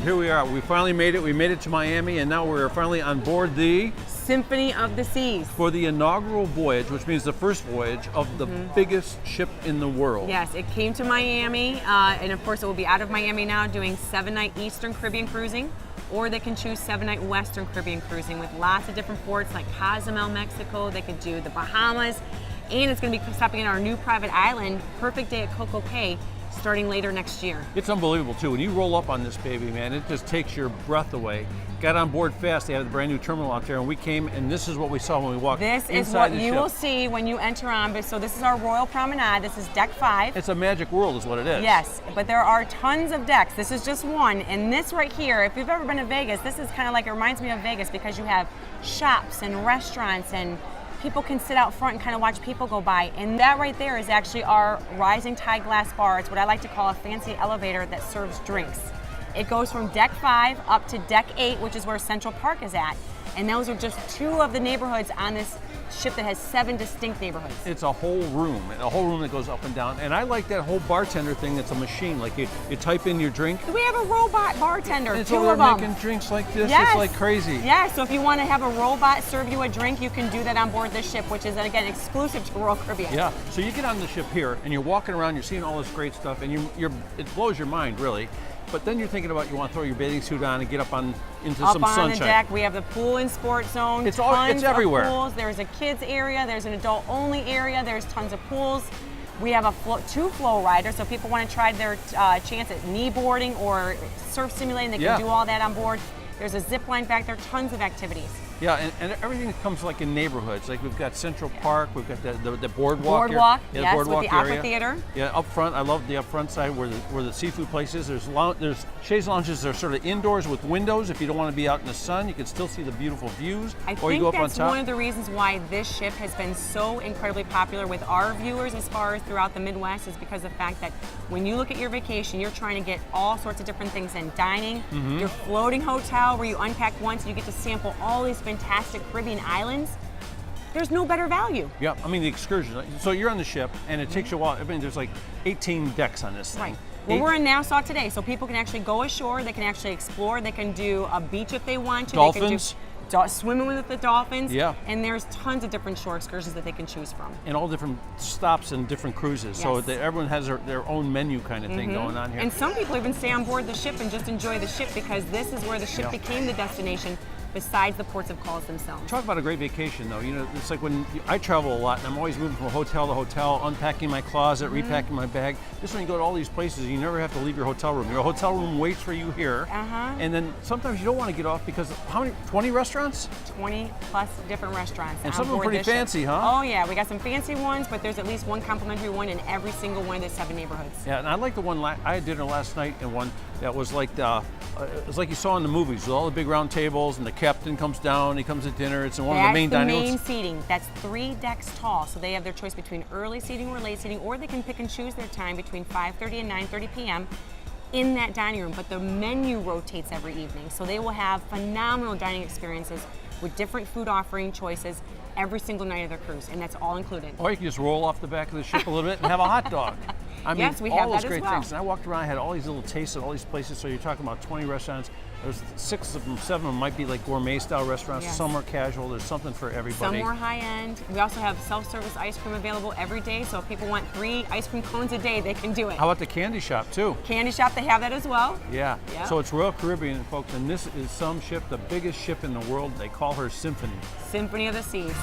Here we are. We finally made it. We made it to Miami, and now we're finally on board the Symphony of the Seas. For the inaugural voyage, which means the first voyage of the biggest ship in the world. Yes, it came to Miami, and of course it will be out of Miami now doing 7-night Eastern Caribbean cruising, or they can choose 7-night Western Caribbean cruising with lots of different ports like Cozumel, Mexico. They could do the Bahamas, and it's going to be stopping at our new private island, Perfect Day at Coco Cay, starting later next year. It's unbelievable too. When you roll up on this baby, man, it just takes your breath away. Got on board fast. They had a brand new terminal out there, and we came, and this is what we saw when we walked inside the ship. This is what you will see when you enter on. So this is our Royal Promenade. This is deck 5. It's a magic world is what it is. Yes, but there are tons of decks. This is just one, and this right here, if you've ever been to Vegas, this is kind of like, it reminds me of Vegas because you have shops and restaurants, and people can sit out front and kind of watch people go by. And that right there is actually our rising tide glass bar. It's what I like to call a fancy elevator that serves drinks. It goes from deck 5 up to deck 8, which is where Central Park is at. And those are just 2 of the neighborhoods on this ship that has 7 distinct neighborhoods. It's a whole room that goes up and down. And I like that whole bartender thing that's a machine. Like you type in your drink. We have a robot bartender, and 2 of them. Making drinks like this, yes. It's like crazy. Yeah, so if you want to have a robot serve you a drink, you can do that on board this ship, which is, again, exclusive to Royal Caribbean. Yeah, so you get on the ship here, and you're walking around, you're seeing all this great stuff, and it blows your mind, really. But then you're thinking about you want to throw your bathing suit on and get up into some sunshine. Up on the deck, we have the pool and sports zone. It's everywhere. Of pools. There's a kids area. There's an adult only area. There's tons of pools. We have 2 flow riders, so if people want to try their chance at knee boarding or surf simulating, they can do all that on board. There's a zip line back there. Tons of activities. Yeah, and everything comes like in neighborhoods. Like we've got Central Park, we've got the boardwalk. Boardwalk, area. yes, boardwalk with the area. amphitheater. Yeah, up front, I love the up front side where the seafood place is. There's chaise lounges that are sort of indoors with windows. If you don't want to be out in the sun, you can still see the beautiful views. I or you think go up that's on top. one of the reasons why this ship has been so incredibly popular with our viewers as far as throughout the Midwest is because of the fact that when you look at your vacation, you're trying to get all sorts of different things in dining, your floating hotel where you unpack once and you get to sample all these fantastic Caribbean islands. There's no better value. Yeah, I mean the excursion. So you're on the ship, and it takes you a while. I mean, there's like 18 decks on this thing. Right. Well, we're in Nassau today, so people can actually go ashore. They can actually explore. They can do a beach if they want to. Dolphins. They can do swimming with the dolphins. Yeah. And there's tons of different shore excursions that they can choose from. And all different stops and different cruises. Yes. So that everyone has their own menu kind of thing going on here. And some people even stay on board the ship and just enjoy the ship because this is where the ship became the destination besides the ports of calls themselves. Talk about a great vacation, though. You know, it's like when I travel a lot, and I'm always moving from hotel to hotel, unpacking my closet, repacking my bag. Just when you go to all these places, you never have to leave your hotel room. Your hotel room waits for you here. And then sometimes you don't want to get off because how many? 20 restaurants? 20 plus different restaurants. And some of them pretty fancy, huh? Oh yeah, we got some fancy ones, but there's at least one complimentary one in every single one of the 7 neighborhoods. Yeah, and I like the one I had dinner last night, and one that was like it was like you saw in the movies with all the big round tables, and the captain comes down, he comes at dinner. It's in one of the main dining rooms. That's the main seating. That's 3 decks tall, so they have their choice between early seating or late seating, or they can pick and choose their time between 5:30 and 9:30 p.m. in that dining room. But the menu rotates every evening, so they will have phenomenal dining experiences with different food offering choices every single night of their cruise, and that's all included. Or you can just roll off the back of the ship a little bit and have a hot dog. I mean, yes, we all have those that great as well. things. And I walked around, I had all these little tastes at all these places. So you're talking about 20 restaurants. There's 6 of them, 7 of them might be like gourmet style restaurants. Yes. Some are casual. There's something for everybody. Some more high end. We also have self-service ice cream available every day. So if people want 3 ice cream cones a day, they can do it. How about the candy shop too? Candy shop, they have that as well. Yeah. Yep. So it's Royal Caribbean, folks, and this is some ship, the biggest ship in the world. They call her Symphony. Symphony of the Seas.